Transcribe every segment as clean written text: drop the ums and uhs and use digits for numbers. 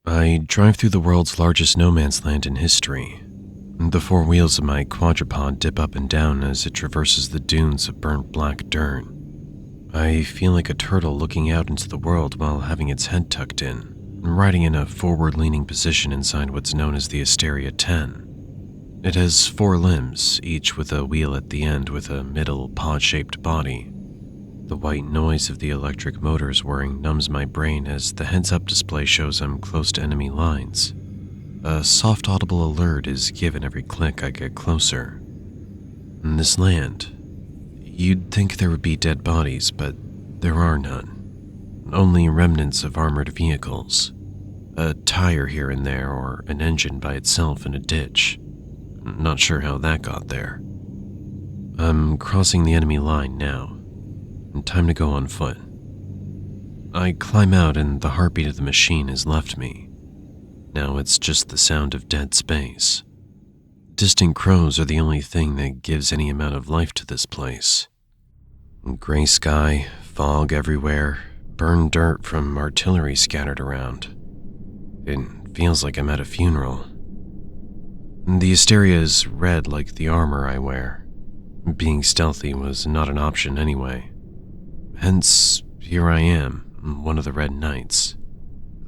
I drive through the world's largest no man's land in history. The four wheels of my quadruped dip up and down as it traverses the dunes of burnt black dirt. I feel like a turtle looking out into the world while having its head tucked in, riding in a forward-leaning position inside what's known as the Asteria 10. It has 4 limbs, each with a wheel at the end with a middle pod-shaped body. The white noise of the electric motors whirring numbs my brain as the heads-up display shows I'm close to enemy lines. A soft audible alert is given every click I get closer. In this land, you'd think there would be dead bodies, but there are none. Only remnants of armored vehicles. A tire here and there, or an engine by itself in a ditch. Not sure how that got there. I'm crossing the enemy line now. Time to go on foot. I climb out and the heartbeat of the machine has left me. Now it's just the sound of dead space. Distant crows are the only thing that gives any amount of life to this place. Gray sky, fog everywhere, burned dirt from artillery scattered around. It feels like I'm at a funeral. The Asteria is red like the armor I wear. Being stealthy was not an option anyway. Hence, here I am, one of the Red Knights.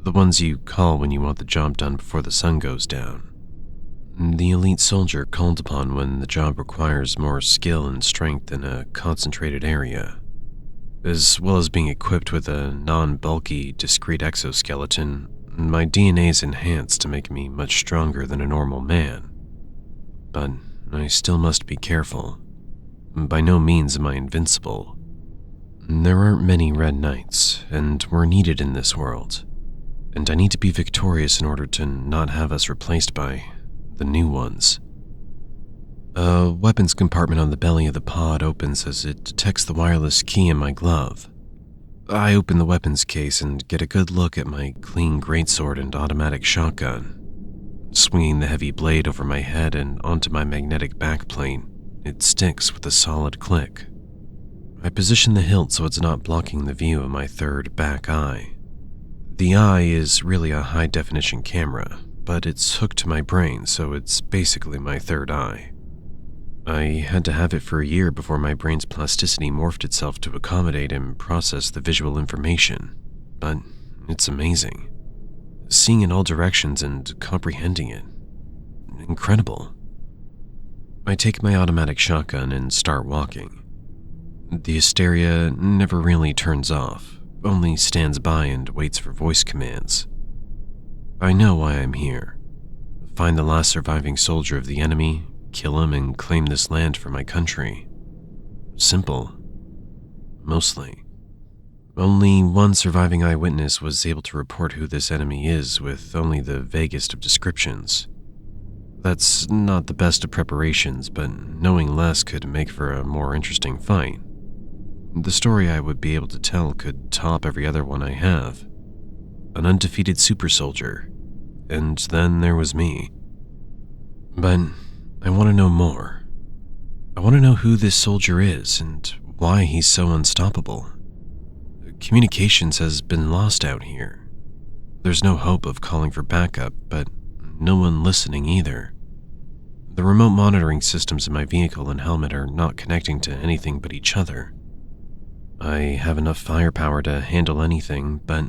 The ones you call when you want the job done before the sun goes down. The elite soldier called upon when the job requires more skill and strength in a concentrated area. As well as being equipped with a non-bulky, discrete exoskeleton, my DNA is enhanced to make me much stronger than a normal man. But I still must be careful. By no means am I invincible. There aren't many Red Knights, and we're needed in this world. And I need to be victorious in order to not have us replaced by the new ones. A weapons compartment on the belly of the pod opens as it detects the wireless key in my glove. I open the weapons case and get a good look at my clean greatsword and automatic shotgun. Swinging the heavy blade over my head and onto my magnetic backplane, it sticks with a solid click. I position the hilt so it's not blocking the view of my third back eye. The eye is really a high-definition camera, but it's hooked to my brain, so it's basically my third eye. I had to have it for a year before my brain's plasticity morphed itself to accommodate and process the visual information, but it's amazing. Seeing in all directions and comprehending it. Incredible. I take my automatic shotgun and start walking. The Asteria never really turns off, only stands by and waits for voice commands. I know why I'm here. Find the last surviving soldier of the enemy, kill him, and claim this land for my country. Simple. Mostly. Only one surviving eyewitness was able to report who this enemy is with only the vaguest of descriptions. That's not the best of preparations, but knowing less could make for a more interesting fight. The story I would be able to tell could top every other one I have. An undefeated super soldier. And then there was me. But I want to know more. I want to know who this soldier is and why he's so unstoppable. Communications has been lost out here. There's no hope of calling for backup, but no one listening either. The remote monitoring systems in my vehicle and helmet are not connecting to anything but each other. I have enough firepower to handle anything, but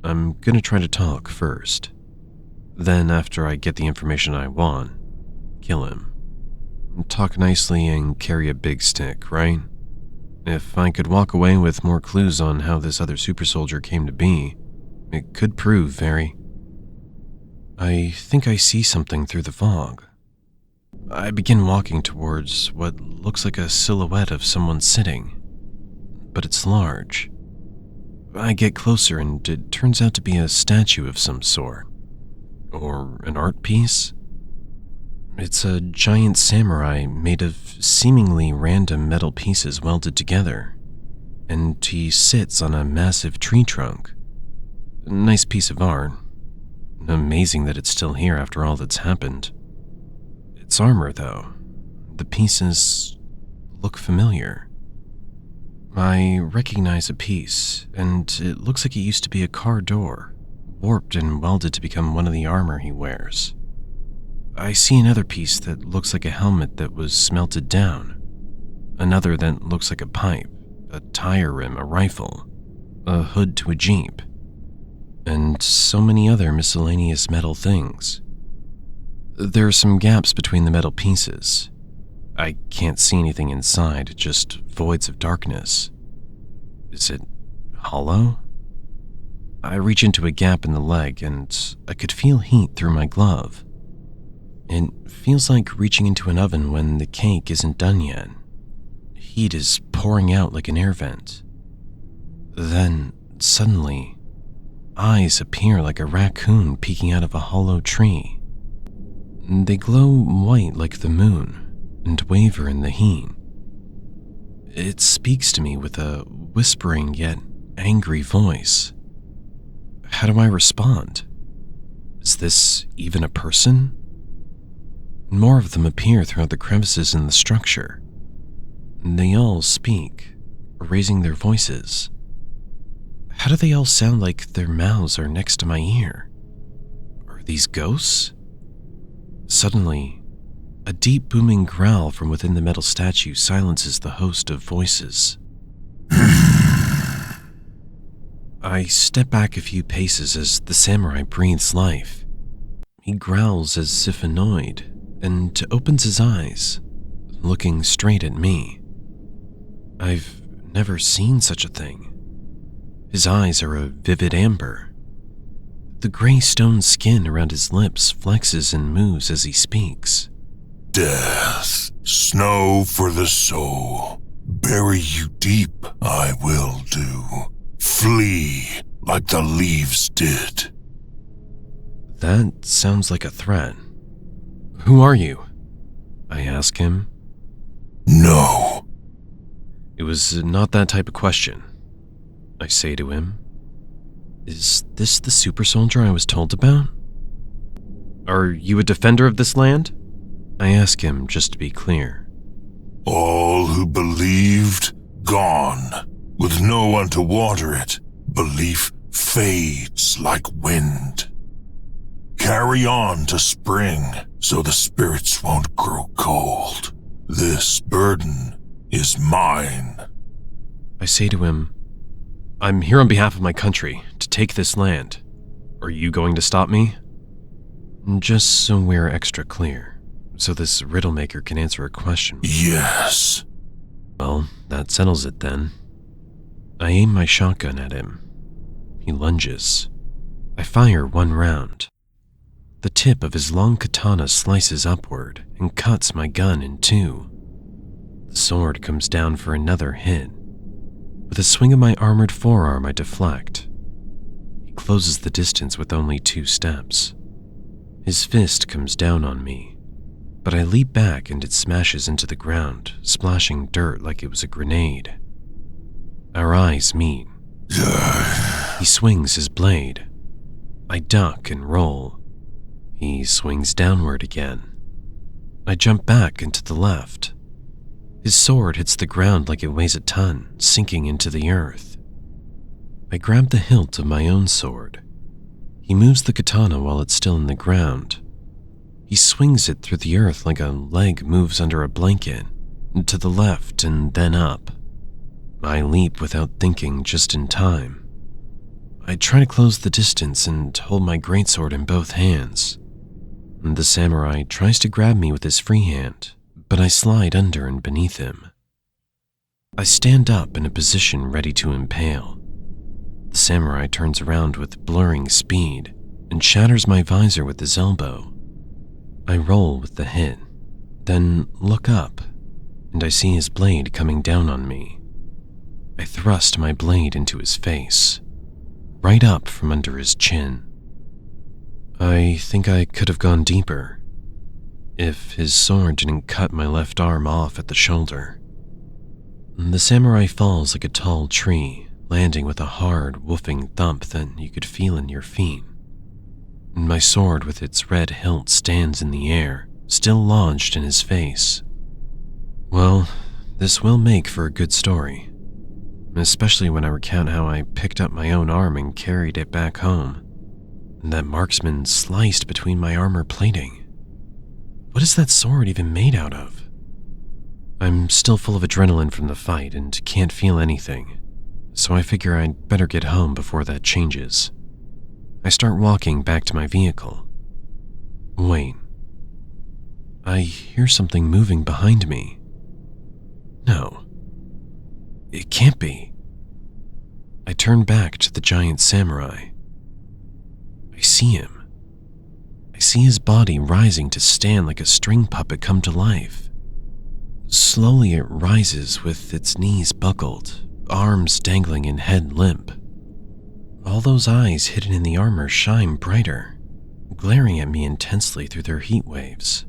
I'm gonna try to talk first. Then, after I get the information I want, kill him. Talk nicely and carry a big stick, right? If I could walk away with more clues on how this other super soldier came to be, it could prove very... I think I see something through the fog. I begin walking towards what looks like a silhouette of someone sitting. But it's large. I get closer and it turns out to be a statue of some sort. Or an art piece. It's a giant samurai made of seemingly random metal pieces welded together. And he sits on a massive tree trunk. A nice piece of art. Amazing that it's still here after all that's happened. It's armor, though. The pieces look familiar. I recognize a piece, and it looks like it used to be a car door, warped and welded to become one of the armor he wears. I see another piece that looks like a helmet that was smelted down, another that looks like a pipe, a tire rim, a rifle, a hood to a jeep, and so many other miscellaneous metal things. There are some gaps between the metal pieces. I can't see anything inside, just voids of darkness. Is it hollow? I reach into a gap in the leg and I could feel heat through my glove. It feels like reaching into an oven when the cake isn't done yet. Heat is pouring out like an air vent. Then, suddenly, eyes appear like a raccoon peeking out of a hollow tree. They glow white like the moon and waver in the heat. It speaks to me with a whispering yet angry voice. How do I respond? Is this even a person? More of them appear throughout the crevices in the structure. They all speak, raising their voices. How do they all sound like their mouths are next to my ear? Are these ghosts? Suddenly, a deep booming growl from within the metal statue silences the host of voices. I step back a few paces as the samurai breathes life. He growls as if annoyed and opens his eyes, looking straight at me. I've never seen such a thing. His eyes are a vivid amber. The gray stone skin around his lips flexes and moves as he speaks. Death, snow for the soul. Bury you deep, I will do. Flee like the leaves did. That sounds like a threat. Who are you? I ask him. No. It was not that type of question. I say to him. Is this the super soldier I was told about? Are you a defender of this land? I ask him just to be clear. All who believed, gone. With no one to water it, belief fades like wind. Carry on to spring, so the spirits won't grow cold. This burden is mine. I say to him, I'm here on behalf of my country, to take this land. Are you going to stop me? Just so we're extra clear, so this riddle maker can answer a question. Yes. Well, that settles it then. I aim my shotgun at him. He lunges. I fire one round. The tip of his long katana slices upward and cuts my gun in two. The sword comes down for another hit. With a swing of my armored forearm, I deflect. He closes the distance with only 2 steps. His fist comes down on me, but I leap back and it smashes into the ground, splashing dirt like it was a grenade. Our eyes meet. He swings his blade. I duck and roll. He swings downward again. I jump back and to the left. His sword hits the ground like it weighs a ton, sinking into the earth. I grab the hilt of my own sword. He moves the katana while it's still in the ground. He swings it through the earth like a leg moves under a blanket, to the left and then up. I leap without thinking, just in time. I try to close the distance and hold my greatsword in both hands. The samurai tries to grab me with his free hand, but I slide under and beneath him. I stand up in a position ready to impale. The samurai turns around with blurring speed and shatters my visor with his elbow. I roll with the hit, then look up, and I see his blade coming down on me. I thrust my blade into his face, right up from under his chin. I think I could have gone deeper, if his sword didn't cut my left arm off at the shoulder. The samurai falls like a tall tree, landing with a hard, woofing thump that you could feel in your feet. My sword with its red hilt stands in the air, still lodged in his face. Well, this will make for a good story, especially when I recount how I picked up my own arm and carried it back home. and that marksman sliced between my armor plating. What is that sword even made out of? I'm still full of adrenaline from the fight and can't feel anything, so I figure I'd better get home before that changes. I start walking back to my vehicle. Wait. I hear something moving behind me. No. It can't be. I turn back to the giant samurai. I see him. I see his body rising to stand like a string puppet come to life. Slowly it rises with its knees buckled, arms dangling and head limp. All those eyes hidden in the armor shine brighter, glaring at me intensely through their heat waves.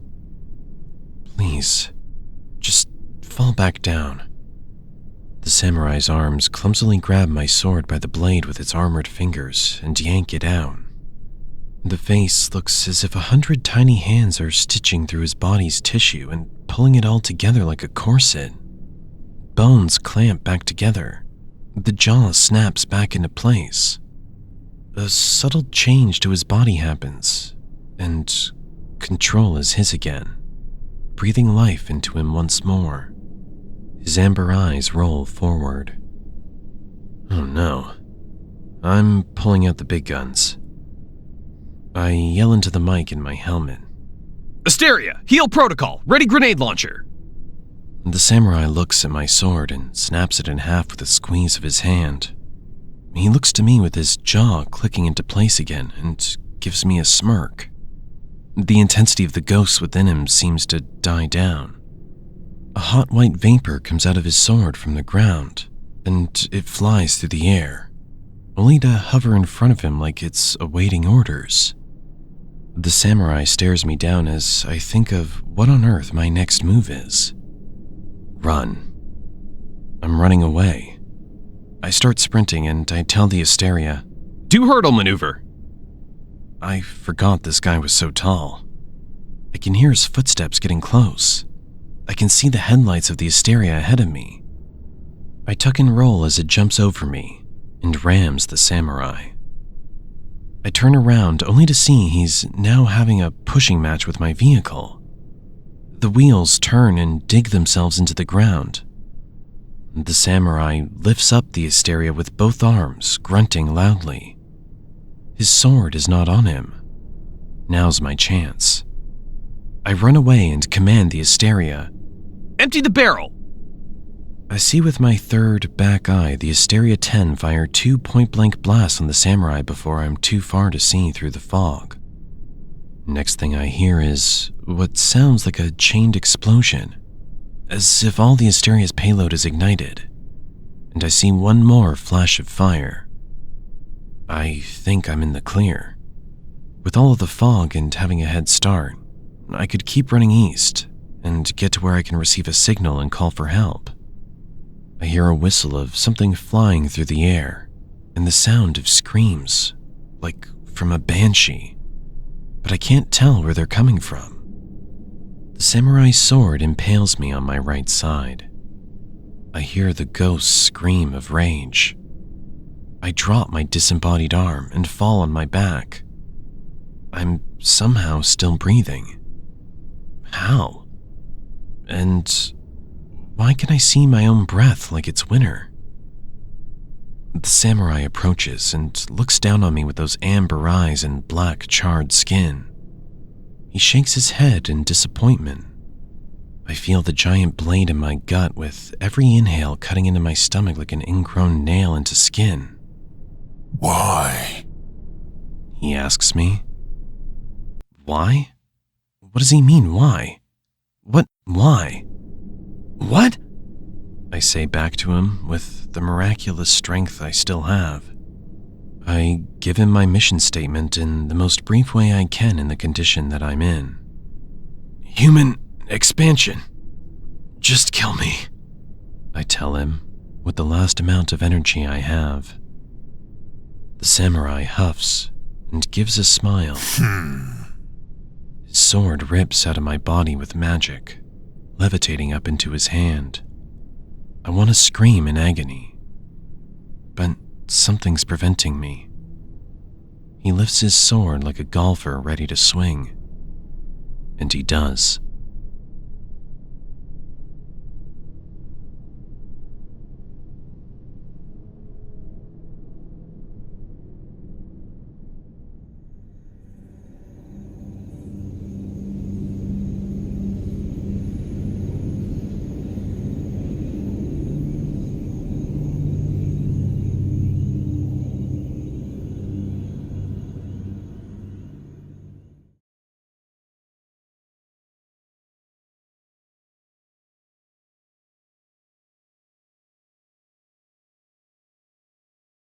Please, just fall back down. The samurai's arms clumsily grab my sword by the blade with its armored fingers and yank it out. The face looks as if 100 tiny hands are stitching through his body's tissue and pulling it all together like a corset. Bones clamp back together. The jaw snaps back into place. A subtle change to his body happens, and control is his again, breathing life into him once more. His amber eyes roll forward. Oh no. I'm pulling out the big guns. I yell into the mic in my helmet. Asteria, heal protocol, ready grenade launcher. The samurai looks at my sword and snaps it in half with a squeeze of his hand. He looks to me with his jaw clicking into place again and gives me a smirk. The intensity of the ghost within him seems to die down. A hot white vapor comes out of his sword from the ground, and it flies through the air, only to hover in front of him like it's awaiting orders. The samurai stares me down as I think of what on earth my next move is. Run. I'm running away. I start sprinting and I tell the Asteria, Do hurdle maneuver. I forgot this guy was so tall. I can hear his footsteps getting close. I can see the headlights of the Asteria ahead of me. I tuck and roll as it jumps over me and rams the samurai. I turn around only to see he's now having a pushing match with my vehicle. The wheels turn and dig themselves into the ground. The samurai lifts up the Asteria with both arms, grunting loudly. His sword is not on him. Now's my chance. I run away and command the Asteria, Empty the barrel. I see with my third back eye the Asteria 10 fire 2 point-blank blasts on the samurai before I'm too far to see through the fog. Next thing I hear is what sounds like a chained explosion, as if all the Asteria's payload is ignited, and I see one more flash of fire. I think I'm in the clear. With all of the fog and having a head start, I could keep running east and get to where I can receive a signal and call for help. I hear a whistle of something flying through the air and the sound of screams, like from a banshee, but I can't tell where they're coming from. The samurai's sword impales me on my right side. I hear the ghost scream of rage. I drop my disembodied arm and fall on my back. I'm somehow still breathing. How? And why can I see my own breath like it's winter? The samurai approaches and looks down on me with those amber eyes and black charred skin. He shakes his head in disappointment. I feel the giant blade in my gut with every inhale cutting into my stomach like an ingrown nail into skin. Why? He asks me. Why? What does he mean, why? What, why? What? I say back to him with the miraculous strength I still have. I give him my mission statement in the most brief way I can in the condition that I'm in. Human expansion. Just kill me, I tell him with the last amount of energy I have. The samurai huffs and gives a smile. His sword rips out of my body with magic, levitating up into his hand. I want to scream in agony, but something's preventing me. He lifts his sword like a golfer ready to swing. And he does.